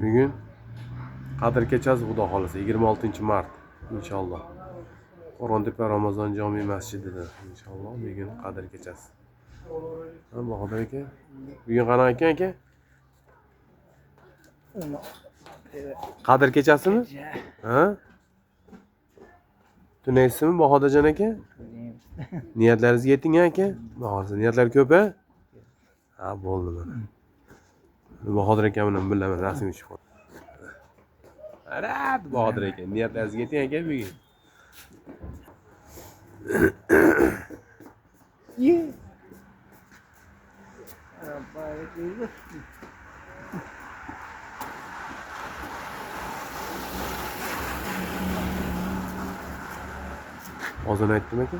Bugun Qadr kechasi xudo xolasa 26-mart inshaalloh. Qo'rg'ontepa Ramazon jome masjidida inshaalloh bugun Qadr kechasi. Ha, Bahodir aka. Bugun qanaqa ekan aka? Qadr kechasimi? Ha? Tunaysizmi Bahodirjon aka? Niyatlaringizga yeting aka. Hozir niyatlar ko'p a? Ha, bo'ldi mana. Bahodir aka bilan birga rasm tushib qoldi. Arat Bahodir aka, niyatlaringizga yeting aka bugun. Ye. Ozon aytdim aka.